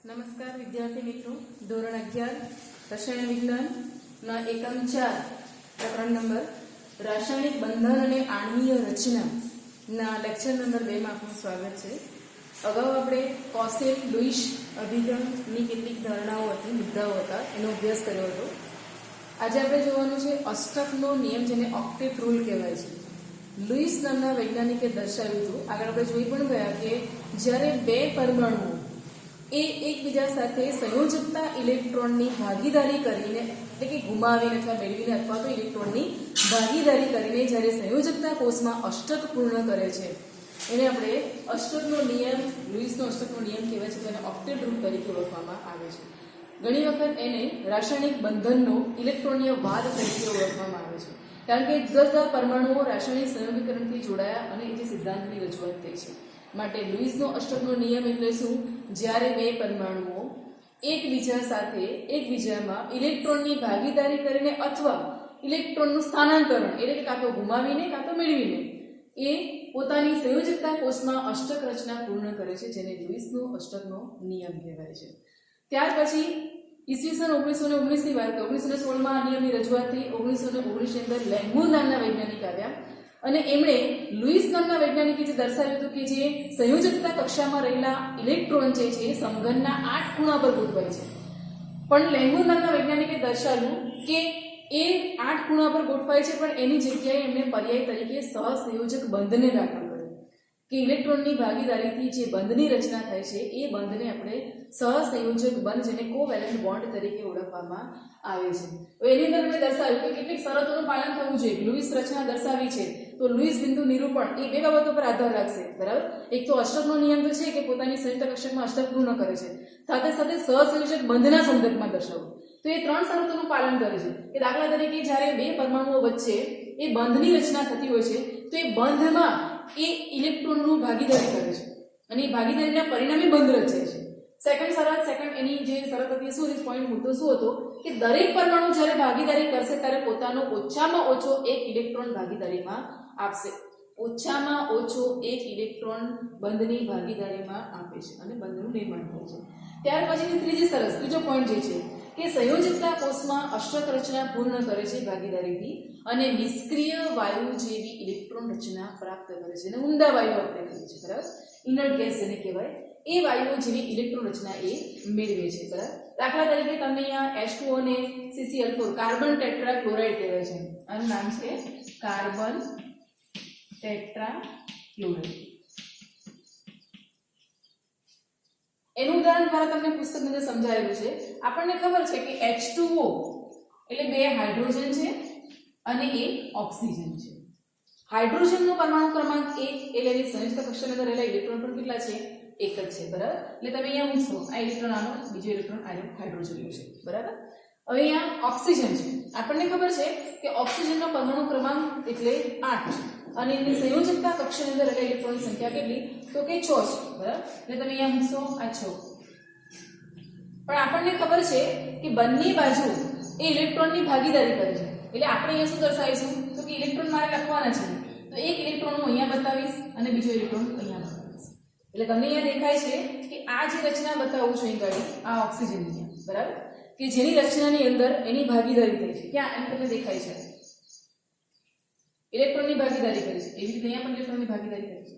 નમસ્કાર વિદ્યાર્થી મિત્રો, ધોરણ 11 રસાયણ વિજ્ઞાનના એકમ 4 પ્રકરણ નંબર રાસાયણિક બંધન અને આણ્વીય રચનાના લેક્ચર નંબર 2 માં આપનું સ્વાગત છે. અગાઉ આપણે કોસેલ લુઈસ અભિગમની કેટલીક ધારણાઓ હતી, મુદ્દાઓ હતા, એનો અભ્યાસ કર્યો હતો. આજે આપણે જોવાનું છે અષ્ટકનો નિયમ, જેને ઓક્ટેટ રૂલ કહેવાય છે. લુઈસ નામના વૈજ્ઞાનિકે દર્શાવ્યું હતું. આગળ આપણે જોઈ પણ ગયા કે જ્યારે બે પરમાણુઓ એ એકબીજા સાથે સંયોજકતા ઇલેક્ટ્રોનની ભાગીદારી કરીને, એટલે કે ગુમાવીને અથવા મેળવીને અથવા તો ઇલેક્ટ્રોનની ભાગીદારી કરીને જ્યારે સંયોજકતા કોષમાં અષ્ટક પૂર્ણ કરે છે, એને આપણે અષ્ટકનો નિયમ, લુઈસનો અષ્ટકનો નિયમ કહેવાય છે. તેને ઓક્ટેટ રૂલ તરીકે ઓળખવામાં આવે છે. ઘણી વખત એને રાસાયણિક બંધનનો ઇલેક્ટ્રોનીય વાદ તરીકે ઓળખવામાં આવે છે, કારણ કે જુદા જુદા પરમાણુઓ રાસાયણિક સંયોગીકરણથી જોડાયા અને એ જે સિદ્ધાંતની રજૂઆત થઈ છે. માટે લુઈસનો અષ્ટકનો નિયમ એટલે શું? જ્યારે બે પરમાણુઓ એકબીજા સાથે એકબીજામાં ઇલેક્ટ્રોનની ભાગીદારી કરીને અથવા ઇલેક્ટ્રોનનું સ્થાનાંતરણ, એટલે કે કાં તો ગુમાવીને કાં તો મેળવીને એ પોતાની સંયોજકતા કોષમાં અષ્ટક રચના પૂર્ણ કરે છે, જેને લુઈસનો અષ્ટકનો નિયમ કહેવાય છે. ત્યાર પછી ઈસવીસન 1919ની વાત, 1916માં આ નિયમની રજૂઆત થઈ. 1919ની અંદર લેંગમુર નામના વૈજ્ઞાનિક આવ્યા અને એમણે લુઈસ નામના વૈજ્ઞાનિકે જે દર્શાવ્યું હતું કે જે સંયોજકતા કક્ષામાં રહેલા ઇલેક્ટ્રોન જે છે સમઘનના 8 ખૂણા પર ગોઠવાય છે. પણ લેંગમુર નામના વૈજ્ઞાનિકે દર્શાવ્યું કે એ 8 ખૂણા પર ગોઠવાય છે, પણ એની જગ્યાએ એમણે પર્યાય તરીકે સહસંયોજક બંધને દાખલ કર્યો કે ઇલેક્ટ્રોનની ભાગીદારીથી જે બંધની રચના થાય છે એ બંધને આપણે સહસંયોજક બંધ, જેને કોવેલેન્ટ બોન્ડ તરીકે ઓળખવામાં આવે છે. હવે એની અંદર આપણે દર્શાવ્યું કે કેટલીક શરતોનું પાલન થવું જોઈએ. લુઈસ રચના દર્શાવી છે તો લુઈસ બિંદુ નિરૂપણ એ બે બાબતો પર આધાર રાખશે, બરાબર? એક તો અષ્ટકનો નિયમ તો છે કે પોતાની સંયુક્ત કક્ષકમાં અષ્ટક પૂર્ણ કરે છે, સાથે સાથે સહસંયોજક બંધના સંદર્ભમાં દર્શાવવું. તો એ 3 શરતોનું પાલન કરે છે કે દાખલા તરીકે જ્યારે બે પરમાણુઓ વચ્ચે એ બંધની રચના થતી હોય છે તો એ બંધમાં એ ઇલેક્ટ્રોનનું ભાગીદારી કરે છે અને એ ભાગીદારીના પરિણામે બંધ રચાય છે. સેકન્ડ એની જે શરત હતી, શું પોઈન્ટ મુદ્દો શું હતો કે દરેક પરમાણુ જ્યારે ભાગીદારી કરશે ત્યારે પોતાનો ઓછામાં ઓછો એક ઇલેક્ટ્રોન ભાગીદારીમાં આપશે. ઓછામાં ઓછો એક ઇલેક્ટ્રોન બંધની ભાગીદારીમાં આપે છે અને બંધનું નિર્માણ થાય છે. ત્યાર પછીની ત્રીજો પોઈન્ટ જે છે કે સંયોજકતા કોષમાં અષ્ટક રચના પૂર્ણ કરે છે ભાગીદારીથી અને નિષ્ક્રિય વાયુ જેવી ઇલેક્ટ્રોન રચના પ્રાપ્ત કરે છે. અને ઊંડા વાયુ આપણે કહીએ છીએ, બરાબર? ઇનર્ટ ગેસ જેને કહેવાય, એ વાયુઓ જેવી ઇલેક્ટ્રોન રચના એ મેળવે છે, બરાબર? દાખલા તરીકે તમે અહીંયા H2O અને CCl4 કાર્બન ટેટ્રા ક્લોરાઇડ કહેવાય છે. આનું નામ છે કાર્બન ટેટ્રા ક્લોરાઇડ. એનું ઉદાહરણ દ્વારા તમને પુસ્તકની અંદર સમજાવેલું છે. આપણને ખબર છે કે H2O એટલે બે હાઇડ્રોજન છે અને એક ઓક્સિજન છે. હાઇડ્રોજનનો પરમાણુ ક્રમાંક 1 એટલે એની સંયુક્ત કક્ષાની અંદર રહેલા ઇલેક્ટ્રોન પણ કેટલા છે? 1 જ છે, બરાબર? એટલે તમે અહીંયા મૂકશો, આ ઇલેક્ટ્રોન આનો, બીજો ઇલેક્ટ્રોન આનો હાઇડ્રોજનનો છે, બરાબર? હવે અહીંયા ઓક્સિજન છે. આપણને ખબર છે કે ઓક્સિજનનો પરમાણુ ક્રમાંક એટલે 8 અને એની સંયોજકતા કક્ષાની અંદર રહેલા ઇલેક્ટ્રોનની સંખ્યા કેટલી? તો કે 6 છે, બરાબર? એટલે તમે અહીંયા મૂકશો, આ 6. પણ આપણને ખબર છે કે બંને બાજુ એ ઇલેક્ટ્રોનની ભાગીદારી કરે છે. એટલે આપણે અહીંયા શું દર્શાવીશું તો કે ઇલેક્ટ્રોન મારે લખવાના છે, તો એક ઇલેક્ટ્રોન હું અહીંયા બતાવીશ અને બીજો ઇલેક્ટ્રોન અહીંયા બતાવીશ. એટલે તમને અહીંયા દેખાય છે કે આ જે રચના બતાવું છું અહીં ગાડી, આ ઓક્સિજનની, બરાબર? કે જેની રચનાની અંદર એની ભાગીદારી થઈ છે. ક્યાં? એમ તમને દેખાય છે ઇલેક્ટ્રોનની ભાગીદારી કરી છે. એવી રીતે અહીંયા પણ ઇલેક્ટ્રોનની ભાગીદારી કરી છે,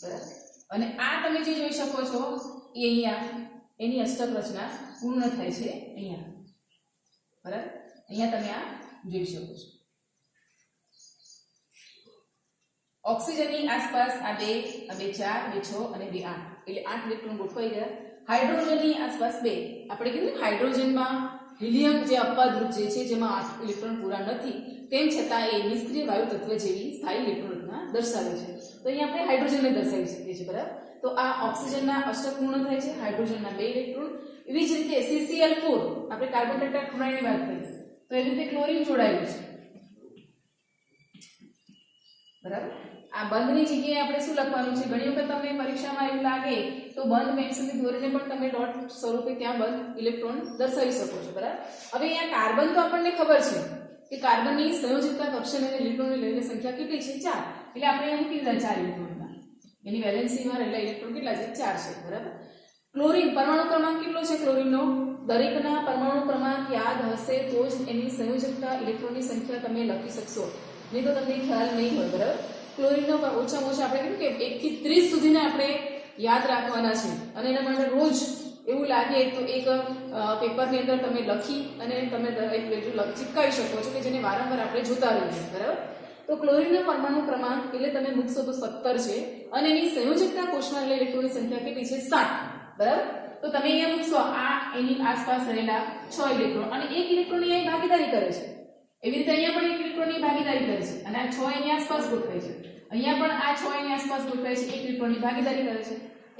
બરાબર? અને આ તમે જે જોઈ શકો છો એ અહીંયા એની અષ્ટક રચના પૂર્ણ થાય છે અહીંયા, બરાબર? અહીંયા તમે આ જોઈ શકો છો. ઓક્સિજનની આસપાસ આ 2, આ 2 4, 2 6 અને 2 8 એટલે 8 ઇલેક્ટ્રોન ગોઠવાઈ ગયા. હાઇડ્રોજનની આસપાસ 2, આપણે કીધું હાઇડ્રોજનમાં હિલિયમ જે અપવાદરૂપ જે છે જેમાં 8 ઇલેક્ટ્રોન પૂરા નથી, તેમ છતાં એ નિષ્ક્રિય વાયુ તત્વ જેવી સ્થાયી ઇલેક્ટ્રોન રચના દર્શાવે છે. તો અહીંયા આપણે હાઇડ્રોજનને દર્શાવી શકીએ છીએ, બરાબર? તો આ ઓક્સિજનના અષ્ટક પૂર્ણ થાય છે, હાઇડ્રોજનના 2 ઇલેક્ટ્રોન. એવી જ રીતે CCl4 આપણે કાર્બન ટેટ્રા ક્લોરાઇડની વાત કરીએ તો એવી રીતે ક્લોરીન જોડાયેલું છે, બરાબર? આ બંધની જગ્યાએ આપણે શું લખવાનું છે? ઘણી વખત તમને પરીક્ષામાં એવું લાગે તો બંધ પેન્સિલથી દોરીને પણ તમે ડોટ સ્વરૂપે ત્યાં બંધ ઇલેક્ટ્રોન દર્શાવી શકો છો, બરાબર? હવે અહીંયા કાર્બન તો આપણને ખબર છે કે કાર્બનની સંયોજકતા કક્ષાની અંદર ઇલેક્ટ્રોનની લઈને સંખ્યા કેટલી છે? 4. એટલે આપણે અહીંયા મૂકી દીધા 4 ઇલેક્ટ્રોનના. એની વેલેન્સીમાં રહેલા ઇલેક્ટ્રોન કેટલા છે? 4 છે, બરાબર? ક્લોરીન પરમાણુ ક્રમાંક કેટલો છે ક્લોરીનનો? દરેકના પરમાણુ ક્રમાંક યાદ હશે તો જ એની સંયોજકતા ઇલેક્ટ્રોનની સંખ્યા તમે લખી શકશો, નહીં તો તમને ખ્યાલ નહીં હોય. બરાબર. ક્લોરીનનો ઓછામાં ઓછા આપણે કીધું કે 1 થી 30 સુધીના આપણે યાદ રાખવાના છે, અને એના માટે રોજ એવું લાગે તો એક પેપરની અંદર તમે લખી અને તમે એક પેજું ચિપકાવી શકો છો કે જેને વારંવાર આપણે જોતા રહીએ. બરાબર. તો ક્લોરીનનો પરમાણુ ક્રમાંક એટલે તમે મૂકશો તો 17 છે, અને એની સંયોજકતા કોષમાં રહેલા ઇલેક્ટ્રોનની સંખ્યા કેટલી છે? 7. બરાબર. તો તમે અહીંયા મૂકશો આ એની આસપાસ રહેલા 6 ઇલેક્ટ્રોન, અને એક ઇલેક્ટ્રોન અહીંયા ભાગીદારી કરે છે. એવી રીતે અહીંયા પણ એક ઇલેક્ટ્રોનની ભાગીદારી કરે છે, અને આ 6 એની આસપાસ ગોઠવાય છે. અહીંયા પણ આ 6 એની આસપાસ ગોઠવાય છે, એક ઇલેક્ટ્રોનની ભાગીદારી કરે છે.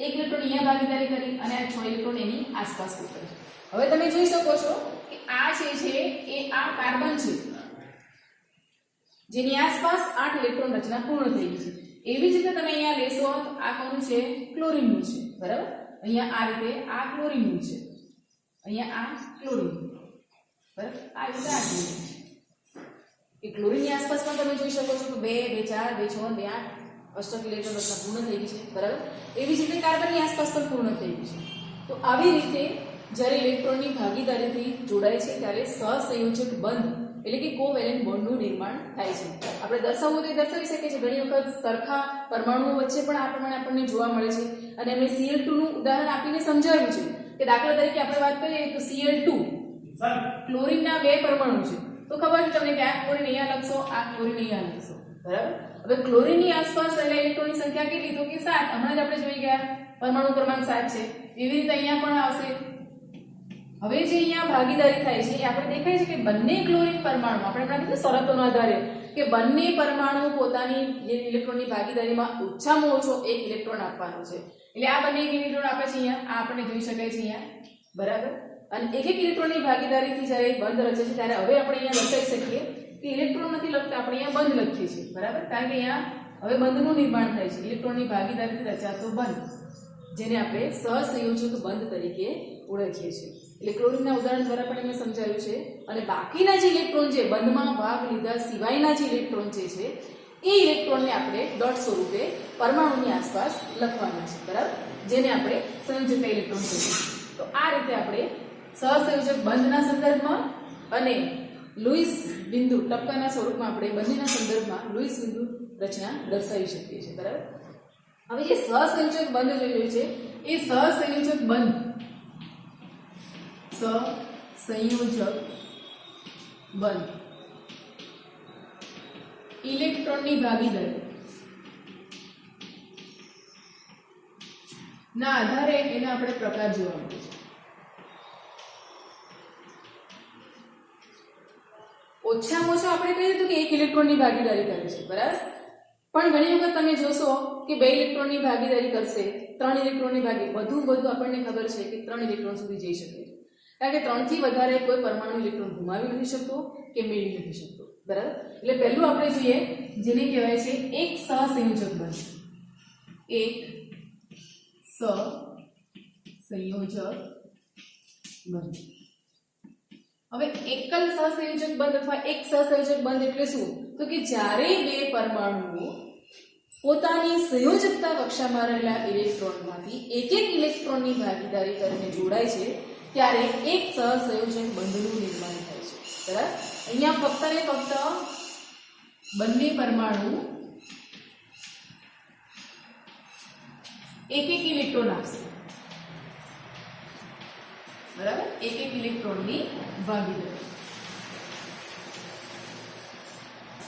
એક ઇલેક્ટ્રોન અહીંયા ભાગીદારી કરી અને આ 6 ઇલેક્ટ્રોન એની આસપાસ ગોઠવાય છે. હવે તમે જોઈ શકો છો કે આ છે એ આ કાર્બન છે, જેની આસપાસ 8 ઇલેક્ટ્રોન રચના પૂર્ણ થઈ ગઈ છે. એવી જ રીતે તમે અહીંયા લેશો તો આ કોનું છે? ક્લોરીનનું છે. બરાબર. અહીંયા આ રીતે આ ક્લોરીનનું છે, અહીંયા આ ક્લોરીન. બરાબર. આ રીતે આ ક્લોરીન છે. એ ક્લોરીનની આસપાસ પણ તમે જોઈ શકો છો કે 2 2 4 2 6 2 8 અષ્ટક ઇલેક્ટ્રોન રચના પૂર્ણ થઈ ગઈ છે. બરાબર. એવી જ રીતે કાર્બનની આસપાસ પણ પૂર્ણ થઈ ગઈ છે. તો આવી રીતે જ્યારે ઇલેક્ટ્રોનની ભાગીદારીથી જોડાય છે ત્યારે સહસંયોજક બંધ એટલે કે કોવેલેન્ટ બોન્ડનું નિર્માણ થાય છે. આપણે દર્શાવવું તો દર્શાવી શકીએ છીએ. ઘણી વખત સરખા પરમાણુઓ વચ્ચે પણ આ પ્રમાણે આપણને જોવા મળે છે, અને એમણે Cl2 નું ઉદાહરણ આપીને સમજાવ્યું છે કે દાખલા તરીકે આપણે વાત કરીએ તો Cl2 ક્લોરીનના 2 પરમાણુ છે, તો ખબર છે તમને કે આ ક્લોરીન અહીંયા લખશો, આ ક્લોરીન અહીંયા લખશો. બરાબર. હવે ક્લોરીનની આસપાસ રહેલા ઇલેક્ટ્રોનની સંખ્યા કેટલી? તો કે 7. હમણાં જ આપણે જોઈ ગયા પરમાણુ ક્રમાંક 7 છે. એવી રીતે અહીંયા પણ આવશે. હવે જે અહીંયા ભાગીદારી થાય છે એ આપણે દેખાય છે કે બંને ક્લોરીન પરમાણુ આપણે કીધું શરતોના આધારે કે બંને પરમાણુ પોતાની જે ઇલેક્ટ્રોનની ભાગીદારીમાં ઓછામાં ઓછો 1 ઇલેક્ટ્રોન આપવાનો છે. એટલે આ બંને ઇલેક્ટ્રોન આપે છે અહીંયા, આ આપણે જોઈ શકાય છે અહીંયા. બરાબર. અને એક ઇલેક્ટ્રોનની ભાગીદારીથી જ્યારે બંધ રચે છે ત્યારે હવે આપણે અહીંયા દર્શાવી શકીએ કે ઇલેક્ટ્રોન નથી લખતા, આપણે અહીંયા બંધ લખીએ છીએ. બરાબર. કારણ કે અહીંયા હવે બંધનું નિર્માણ થાય છે, ઇલેક્ટ્રોનની ભાગીદારીથી રચાતો બંધ, જેને આપણે સહસંયોજક બંધ તરીકે ઓળખીએ છીએ. એટલે ક્લોરીનના ઉદાહરણ દ્વારા પણ એમને સમજાવ્યું છે. અને બાકીના જે ઇલેક્ટ્રોન છે બંધમાં ભાગ લીધા સિવાયના જે ઇલેક્ટ્રોન છે એ ઇલેક્ટ્રોનને આપણે ડોટ સ્વરૂપે પરમાણુની આસપાસ લખવાના છે. બરાબર. જેને આપણે સંયોજક ઇલેક્ટ્રોન કહીએ. તો આ રીતે આપણે સહસંયોજક બંધના સંદર્ભમાં અને લુઈસ બિંદુ ટપકાના સ્વરૂપમાં આપણે બંનેના સંદર્ભમાં લુઈસ બિંદુ રચના દર્શાવી શકીએ છીએ. બરાબર. હવે જે સહસંયોજક બંધ જોઈ રહ્યું છે એ સહસંયોજક બંધ ઇલેક્ટ્રોનની ભાગીદારી ના આધારે એના આપણે પ્રકાર જોવા મળે છે. ઓછામાં ઓછો આપણે કહી દીધું કે 1 ઇલેક્ટ્રોનની ભાગીદારી કરે છે. બરાબર. પણ ઘણી વખત તમે જોશો કે 2 ઇલેક્ટ્રોનની ભાગીદારી કરશે, 3 ઇલેક્ટ્રોનની બધું આપણને ખબર છે કે 3 ઇલેક્ટ્રોન સુધી જઈ શકે છે. કારણ કે 3 થી વધારે કોઈ પરમાણુ ઇલેક્ટ્રોન ગુમાવી નથી શકતો કે મેળવી નથી શકતો. બરાબર. એટલે પહેલું આપણે જોઈએ જેને કહેવાય છે એક સહસંયોજક બંધ. એક સહસંયોજક બંધ. હવે એકલ સહસંયોજક બંધ અથવા એક સહસંયોજક બંધ એટલે શું? તો કે જ્યારે 2 પરમાણુઓ પોતાની સંયોજકતા કક્ષામાં રહેલા ઇલેક્ટ્રોનમાંથી એક ઇલેક્ટ્રોનની ભાગીદારી કરીને જોડાય છે ત્યારે એક સહસંયોજક બંધનું નિર્માણ થાય છે. બરાબર. અહીંયા ફક્ત ને ફક્ત બંને પરમાણુ એક ઇલેક્ટ્રોન આપશે. બરાબર. એક ઇલેક્ટ્રોનની ભાગીદારી.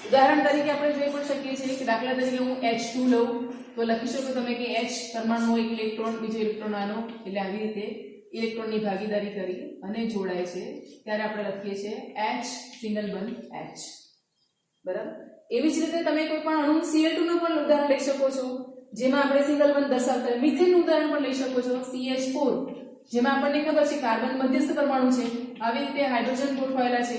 ઉદાહરણ તરીકે આપણે જોઈ પણ શકીએ છીએ કે દાખલા તરીકે હું H2 લઉં તો લખી શકો તમે કે H પરમાણુનો એક ઇલેક્ટ્રોન બીજો ઇલેક્ટ્રોન આનો, એટલે આવી રીતે ઇલેક્ટ્રોનની ભાગીદારી કરી અને જોડાય છે ત્યારે આપણે લખીએ છીએ H સિંગલ બંધ H. બરાબર. એવી જ રીતે તમે કોઈ પણ અણુ Cl2 નું પણ ઉદાહરણ લઈ શકો છો, જેમાં આપણે સિંગલ બંધ દર્શાવતા મિથેનનું ઉદાહરણ પણ લઈ શકો છો CH4, જેમાં આપણને ખબર છે કાર્બન મધ્યસ્થ પરમાણુ છે. આવી રીતે હાઇડ્રોજન ગોઠવાયેલા છે.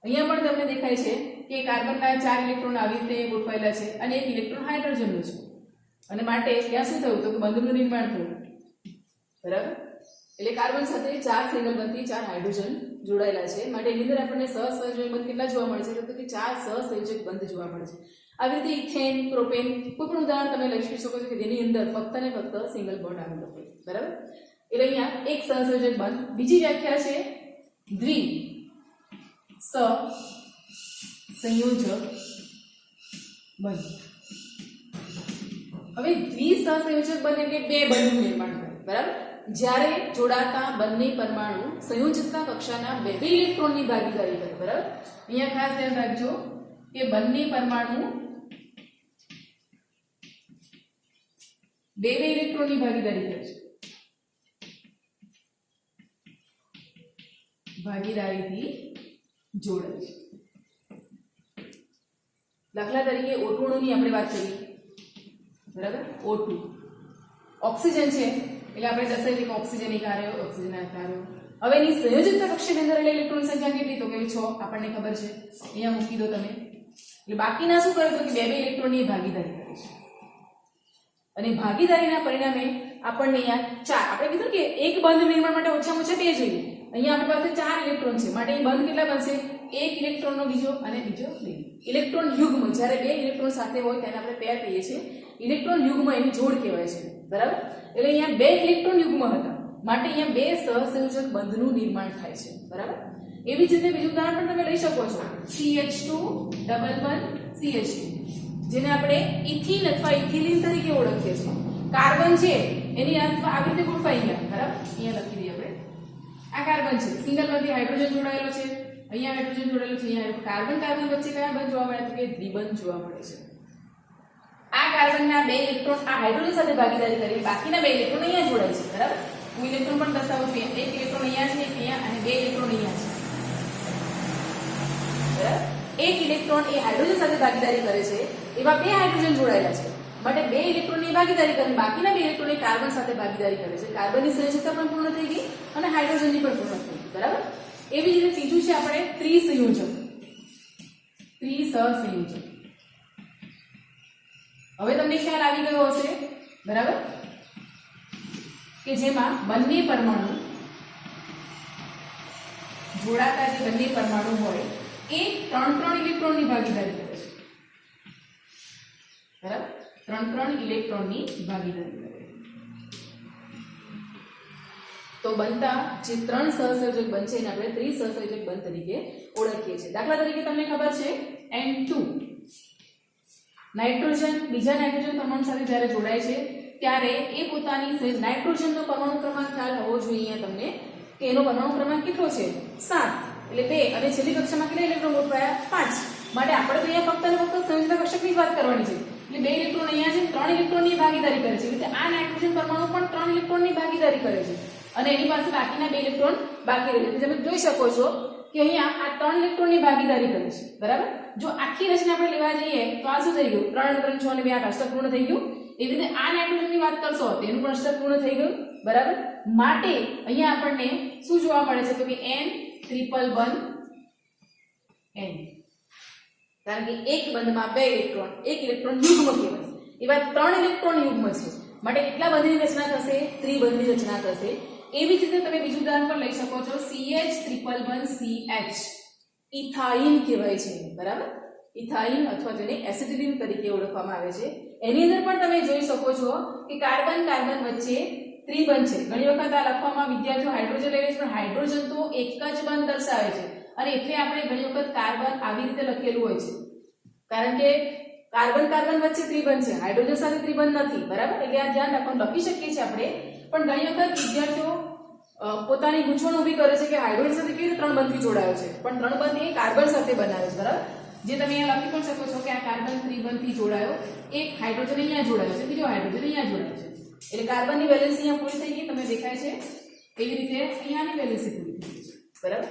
અહીંયા પણ તમને દેખાય છે કે કાર્બનના 4 ઇલેક્ટ્રોન આવી રીતે ગોઠવાયેલા છે અને એક ઇલેક્ટ્રોન હાઇડ્રોજનનો છે. અને માટે ત્યાં શું થયું તો કે બંધનું નિર્માણ થયું. બરાબર. એટલે કાર્બન સાથે 4 સિંગલ બંધથી 4 હાઇડ્રોજન જોડાયેલા છે. માટે એની અંદર આપણને સહસંયોજક બંધ કેટલા જોવા મળે છે? તો કે 4 સહસંયોજક બંધ જોવા મળે છે. આવી રીતે ઇથેન, પ્રોપેન કોઈ પણ ઉદાહરણ તમે લઈ શકો છો કે જેની અંદર ફક્ત ને ફક્ત સિંગલ બોન્ડ આવેલો હોય, બરાબર. એટલે અહીંયા એક સહસંયોજક બંધ. બીજી વ્યાખ્યા છે દ્વિ સહસંયોજક બંધ. હવે દ્વિ સહસંયોજક બંધ એટલે બે બંધનું નિર્માણ કરે, બરાબર. જ્યારે જોડાતા બંને પરમાણુ સંયોજકતા કક્ષાના બે ઇલેક્ટ્રોનની ભાગીદારી કરે, બરાબર. અહીંયા ખાસ ધ્યાન રાખજો કે બંને પરમાણુ બે ઇલેક્ટ્રોનની ભાગીદારી કરે છે, ભાગીદારીથી જોડાય છે. દાખલા તરીકે O2 અણુની આપણે વાત કરીએ, બરાબર. O2 ઓક્સિજન છે એટલે આપણે દર્શાવીએ કે ઓક્સિજન એક આર્યો, ઓક્સિજન એક આર્યો. હવે એની સંયોજકતા કક્ષાની અંદર ઇલેક્ટ્રોન સંખ્યા કેટલી? તો કે 6 આપણને ખબર છે, અહીંયા મૂકી દો તમે. એટલે બાકીના શું કરે તો કે બે ઇલેક્ટ્રોનની ભાગીદારી કરે છે અને ભાગીદારીના પરિણામે આપણને અહીંયા 4, આપણે કીધું કે એક બંધ નિર્માણ માટે ઓછામાં ઓછા 2 જોઈએ. અહીંયા આપણી પાસે 4 ઇલેક્ટ્રોન છે, માટે બંધ કેટલા બનશે? એક ઇલેક્ટ્રોનનો બીજો અને બીજો 2. ઇલેક્ટ્રોન યુગ્મ, જ્યારે બે ઇલેક્ટ્રોન સાથે હોય તેને આપણે પેર કહીએ છીએ. ઇલેક્ટ્રોન યુગ્મ એની જોડ કહેવાય છે, બરાબર. એટલે અહીંયા બે ઇલેક્ટ્રોન યુગ્મ હતા, માટે અહીંયા બે સહસંયોજક બંધનું નિર્માણ થાય છે, બરાબર. એવી જ રીતે બીજું ઉદાહરણ પણ તમે લઈ શકો છો, CH211CH2, જેને આપણે ઇથિન અથવા ઇથિલિન તરીકે ઓળખીએ છીએ. કાર્બન છે એની આસપાસ આવી રીતે ગોઠવાઈ ગયા, બરાબર. અહીંયા લખી દઈએ આપણે, આ કાર્બન છે, સિંગલ બંધથી હાઇડ્રોજન જોડાયેલો છે, અહીંયા હાઇડ્રોજન જોડાયેલું છે, અહીંયા કાર્બન કાર્બન વચ્ચે કયા બંધ જોવા મળે? તો કે દ્વિબંધ જોવા મળે છે. આ કાર્બનના બે ઇલેક્ટ્રોન આ હાઇડ્રોજન સાથે ભાગીદારી કરી, બાકીના બે ઇલેક્ટ્રોન અહીંયા જોડાય છે, બરાબર. હું ઇલેક્ટ્રોન પણ દર્શાવું છું, એક ઇલેક્ટ્રોન અહીંયા છે, અહીંયા, અને બે ઇલેક્ટ્રોન અહીંયા છે, બરાબર. એક ઇલેક્ટ્રોન એ હાઇડ્રોજન સાથે ભાગીદારી કરે છે, એવા બે હાઇડ્રોજન જોડાયેલા છે, માટે બે ઇલેક્ટ્રોનની ભાગીદારી કરે, બાકીના બે ઇલેક્ટ્રોન એ કાર્બન સાથે ભાગીદારી કરે છે. કાર્બનની સંયોજકતા પણ પૂર્ણ થઈ ગઈ અને હાઇડ્રોજનની પણ પૂર્ણ થઈ ગઈ, બરાબર. એવી જ રીતે ત્રીજું છે આપણે ત્રિસંયોજક. હવે તમને ખ્યાલ આવી ગયો હશે, બરાબર, કે જેમાં બંને પરમાણુ જોડાતા જે બંને પરમાણુ હોય એ 3 ઇલેક્ટ્રોનની ભાગીદારી કરે છે, બરાબર. 3 ઇલેક્ટ્રોનની ભાગીદારી કરે તો બનતા જે 3 સહસંયોજક બંધ છે એને આપણે ત્રિસહસંયોજક બંધ તરીકે ઓળખીએ છીએ. દાખલા તરીકે તમને ખબર છે N2, નાઇટ્રોજન બીજા નાઇટ્રોજન પરમાણુ સાથે જ્યારે જોડાય છે ત્યારે એ પોતાની નાઇટ્રોજનનો પરમાણુ ક્રમાંક ખ્યાલ હોવો જોઈએ અહીંયા તમને કે એનો પરમાણુ ક્રમાંક કેટલો છે? 7, એટલે 2, અને છેલ્લી કક્ષામાં કેટલા ઇલેક્ટ્રોન ગોઠવાયા? 5. માટે આપણે તો અહીંયા ફક્ત અને ફક્ત સંયોજકતા કક્ષકની જ વાત કરવાની છે. એટલે 2 ઇલેક્ટ્રોન અહીંયા છે, 3 ઇલેક્ટ્રોનની ભાગીદારી કરે છે. એટલે આ નાઇટ્રોજન પરમાણુ પણ 3 ઇલેક્ટ્રોનની ભાગીદારી કરે છે અને એની પાસે બાકીના 2 ઇલેક્ટ્રોન બાકી રહે છે. તમે જોઈ શકો છો કે અહીંયા આ 3 ઇલેક્ટ્રોનની ભાગીદારી કરે છે, બરાબર. જો આખી રચના આપણે લેવા જઈએ તો આ શું થઈ ગયું? 3 અને 3 6 અને 2 8 અષ્ટક પૂર્ણ થઈ ગયું. એવી રીતે આ નાઇટ્રોજનની વાત કરશો તેનું પણ અષ્ટક પૂર્ણ થઈ ગયું, બરાબર. માટે અહીંયા આપણને શું જોવા મળે છે તો કે N111N, કારણ કે એક બંધમાં 2 ઇલેક્ટ્રોન, એક ઇલેક્ટ્રોન યુગ્મ કહેવાય. એવા 3 ઇલેક્ટ્રોન યુગ્મ છે, માટે કેટલા બંધની રચના થશે? ત્રિબંધની રચના થશે. એવી જ રીતે તમે બીજું ઉદાહરણ પણ લઈ શકો છો, CH311CH, ઇથાઇન કહેવાય છે, બરાબર. ઇથાઇન અથવા જેને એસિટિલિન તરીકે ઓળખવામાં આવે છે. એની અંદર પણ તમે જોઈ શકો છો કે કાર્બન કાર્બન વચ્ચે ત્રિબંધ છે. ઘણી વખત આ લખવામાં વિદ્યાર્થીઓ હાઇડ્રોજન લે છે, પણ હાઇડ્રોજન તો એક જ બંધ દર્શાવે છે અને એટલે આપણે ઘણી વખત કાર્બન આવી રીતે લખેલું હોય છે, કારણ કે કાર્બન કાર્બન વચ્ચે ત્રિબંધ છે, હાઇડ્રોજન સાથે ત્રિબંધ નથી, બરાબર. એટલે આ ધ્યાન રાખવાનું લખી શકીએ છીએ આપણે, પણ ઘણી વખત વિદ્યાર્થીઓ પોતાની ગૂંચવણ ઊભી કરે છે કે હાઇડ્રોજન સાથે કેવી રીતે 3 બંધથી જોડાયો છે, પણ 3 બંધ એ કાર્બન સાથે બનાવે છે, બરાબર. જે તમે અહીંયા લખી પણ શકો છો કે આ કાર્બન ત્રિબંધથી જોડાયો, એક હાઇડ્રોજન અહીંયા જોડાયો છે, બીજો હાઇડ્રોજન અહીંયા જોડાયો છે. એટલે કાર્બનની વેલેન્સી અહીંયા પૂરી થઈ ગઈ, તમને દેખાય છે. એવી રીતે અહીંયાની વેલેન્સી પૂરી થઈ ગઈ છે, બરાબર.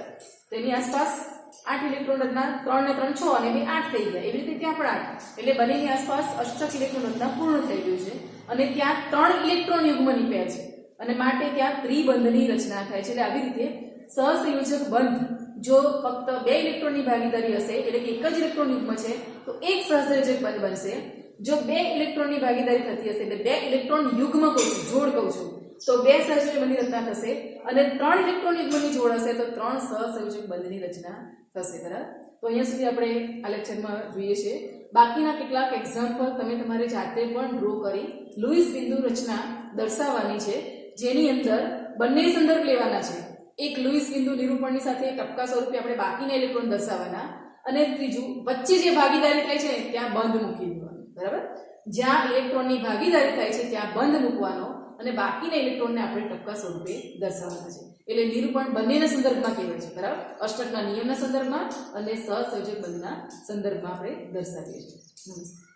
તેની આસપાસ 8 ઇલેક્ટ્રોન રચના, 3 ને 3 6 અને 2 8 થઈ ગયા. એવી રીતે ત્યાં પણ 8, એટલે બંનેની આસપાસ અષ્ટક ઇલેક્ટ્રોન રચના પૂર્ણ થઈ ગયું છે અને ત્યાં 3 ઇલેક્ટ્રોન યુગ્મની પેર છે અને માટે ત્યાં ત્રિબંધની રચના થાય છે. એટલે આવી રીતે સહસંયોજક બંધ જો ફક્ત 2 ઇલેક્ટ્રોનની ભાગીદારી હશે, એટલે કે એક જ ઇલેક્ટ્રોન યુગ્મ છે તો એક સહસંયોજક બંધ બનશે. જો 2 ઇલેક્ટ્રોનની ભાગીદારી થતી હશે, એટલે 2 ઇલેક્ટ્રોન યુગ્મ કહું છું, જોડ કહું છું, તો 2 સહસંયોજક બંધની રચના થશે અને 3 ઇલેક્ટ્રોન યુગ્મની જોડ હશે તો 3 સહસંયોજક બંધની રચના થશે, બરાબર. તો અહીંયા સુધી આપણે આ લેક્ચરમાં જોઈએ છે. બાકીના કેટલાક એક્ઝામ્પલ તમે તમારી જાતે પણ ડ્રો કરી લુઈસ બિંદુ રચના દર્શાવવાની છે, જેની અંદર બંને સંદર્ભ લેવાના છે. એક લુઈસ બિંદુ નિરૂપણની સાથે ટપકા સ્વરૂપે આપણે બાકીના ઇલેક્ટ્રોન દર્શાવવાના, અને ત્રીજું વચ્ચે જે ભાગીદારી થાય છે ત્યાં બંધ મૂકી દેવાનું. બરાબર, જ્યાં ઇલેક્ટ્રોનની ભાગીદારી થાય છે ત્યાં બંધ મૂકવાનો અને બાકીના ઇલેક્ટ્રોનને આપણે ટપકા સ્વરૂપે દર્શાવવાના છે. એટલે નિરૂપણ બંનેના સંદર્ભમાં કહેવાય છે. બરાબર, અષ્ટકના નિયમના સંદર્ભમાં અને સહસંયોજક બંધના સંદર્ભમાં આપણે દર્શાવીએ છીએ. નમસ્તે.